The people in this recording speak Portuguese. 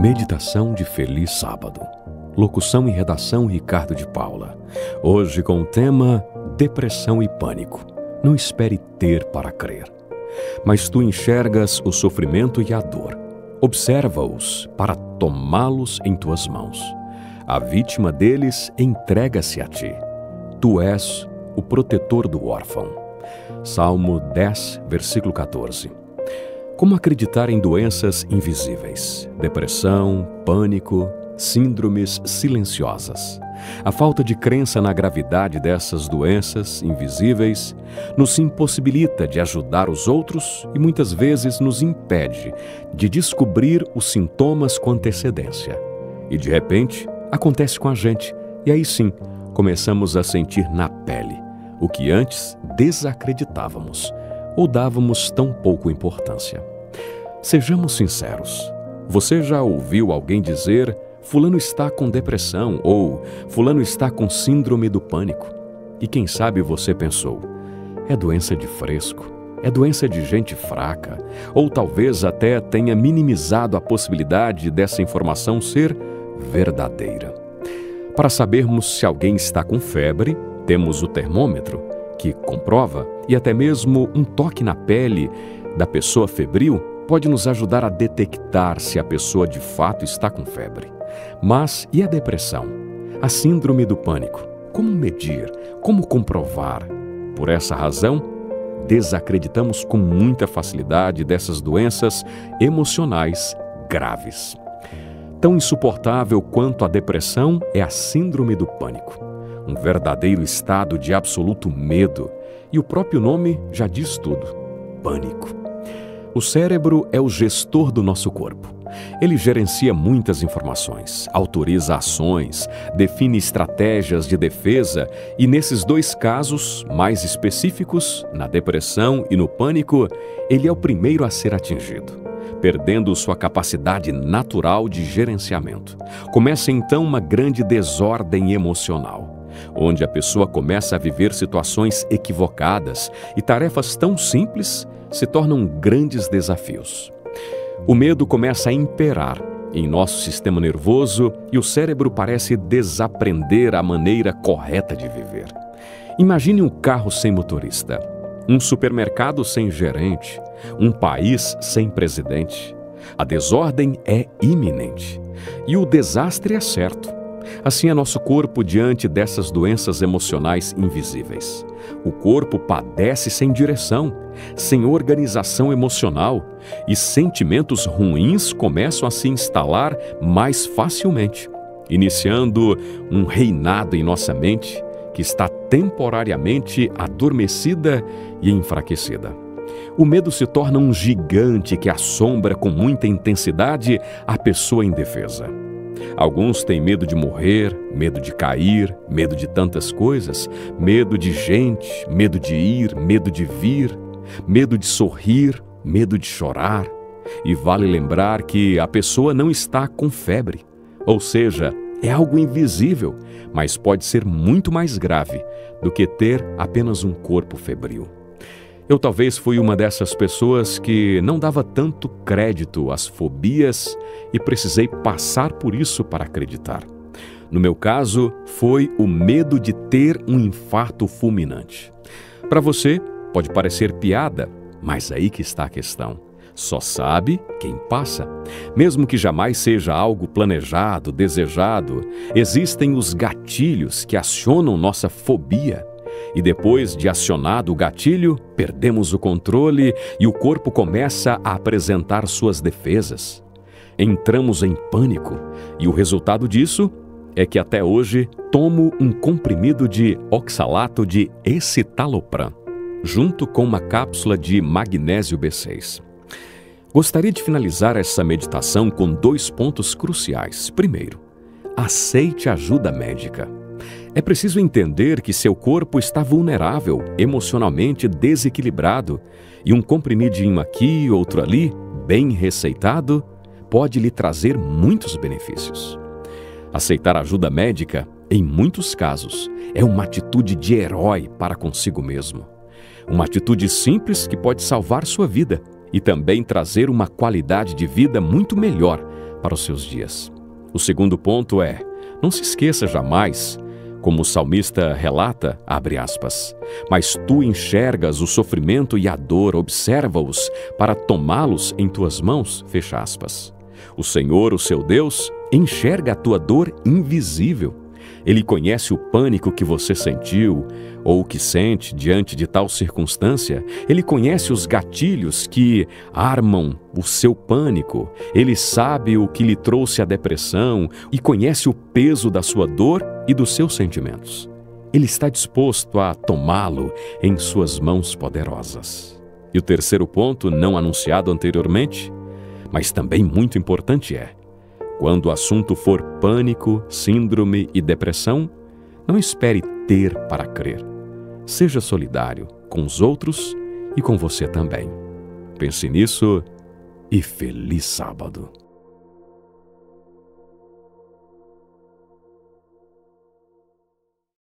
Meditação de Feliz Sábado. Locução e redação Ricardo de Paula. Hoje com o tema Depressão e Pânico. Não espere ter para crer. Mas tu enxergas o sofrimento e a dor. Observa-os para tomá-los em tuas mãos. A vítima deles entrega-se a ti. Tu és o protetor do órfão. Salmo 10, versículo 14. Como acreditar em doenças invisíveis? Depressão, pânico, síndromes silenciosas. A falta de crença na gravidade dessas doenças invisíveis nos impossibilita de ajudar os outros e muitas vezes nos impede de descobrir os sintomas com antecedência. E de repente, acontece com a gente, e aí sim, começamos a sentir na pele o que antes desacreditávamos ou dávamos tão pouco importância. Sejamos sinceros. Você já ouviu alguém dizer fulano está com depressão ou fulano está com síndrome do pânico? E quem sabe você pensou, é doença de fresco, é doença de gente fraca, ou talvez até tenha minimizado a possibilidade dessa informação ser verdadeira. Para sabermos se alguém está com febre, temos o termômetro, que comprova, e até mesmo um toque na pele da pessoa febril pode nos ajudar a detectar se a pessoa de fato está com febre. Mas e a depressão? A síndrome do pânico? Como medir? Como comprovar? Por essa razão, desacreditamos com muita facilidade dessas doenças emocionais graves. Tão insuportável quanto a depressão é a síndrome do pânico. Um verdadeiro estado de absoluto medo, e o próprio nome já diz tudo: pânico. O cérebro é o gestor do nosso corpo. Ele gerencia muitas informações, autoriza ações, define estratégias de defesa e, nesses dois casos mais específicos, na depressão e no pânico, ele é o primeiro a ser atingido, perdendo sua capacidade natural de gerenciamento. Começa então uma grande desordem emocional, onde a pessoa começa a viver situações equivocadas e tarefas tão simples se tornam grandes desafios. O medo começa a imperar em nosso sistema nervoso e o cérebro parece desaprender a maneira correta de viver. Imagine um carro sem motorista, um supermercado sem gerente, um país sem presidente. A desordem é iminente e o desastre é certo. Assim é nosso corpo diante dessas doenças emocionais invisíveis. O corpo padece sem direção, sem organização emocional, e sentimentos ruins começam a se instalar mais facilmente, iniciando um reinado em nossa mente que está temporariamente adormecida e enfraquecida. O medo se torna um gigante que assombra com muita intensidade a pessoa indefesa. Alguns têm medo de morrer, medo de cair, medo de tantas coisas, medo de gente, medo de ir, medo de vir, medo de sorrir, medo de chorar. E vale lembrar que a pessoa não está com febre, ou seja, é algo invisível, mas pode ser muito mais grave do que ter apenas um corpo febril. Eu talvez fui uma dessas pessoas que não dava tanto crédito às fobias e precisei passar por isso para acreditar. No meu caso, foi o medo de ter um infarto fulminante. Para você, pode parecer piada, mas aí que está a questão. Só sabe quem passa. Mesmo que jamais seja algo planejado, desejado, existem os gatilhos que acionam nossa fobia. E depois de acionado o gatilho, perdemos o controle e o corpo começa a apresentar suas defesas. Entramos em pânico e o resultado disso é que até hoje tomo um comprimido de oxalato de escitalopram, junto com uma cápsula de magnésio B6. Gostaria de finalizar essa meditação com 2 pontos cruciais. Primeiro, aceite ajuda médica. É preciso entender que seu corpo está vulnerável, emocionalmente desequilibrado, e um comprimidinho aqui, outro ali, bem receitado, pode lhe trazer muitos benefícios. Aceitar ajuda médica, em muitos casos, é uma atitude de herói para consigo mesmo. Uma atitude simples que pode salvar sua vida e também trazer uma qualidade de vida muito melhor para os seus dias. O segundo ponto é: não se esqueça jamais, como o salmista relata, abre aspas, mas tu enxergas o sofrimento e a dor, observa-os para tomá-los em tuas mãos, fecha aspas. O Senhor, o seu Deus, enxerga a tua dor invisível. Ele conhece o pânico que você sentiu ou que sente diante de tal circunstância. Ele conhece os gatilhos que armam o seu pânico. Ele sabe o que lhe trouxe a depressão e conhece o peso da sua dor e dos seus sentimentos. Ele está disposto a tomá-lo em suas mãos poderosas. E o terceiro ponto, não anunciado anteriormente, mas também muito importante é: quando o assunto for pânico, síndrome e depressão, não espere ter para crer. Seja solidário com os outros e com você também. Pense nisso e feliz sábado.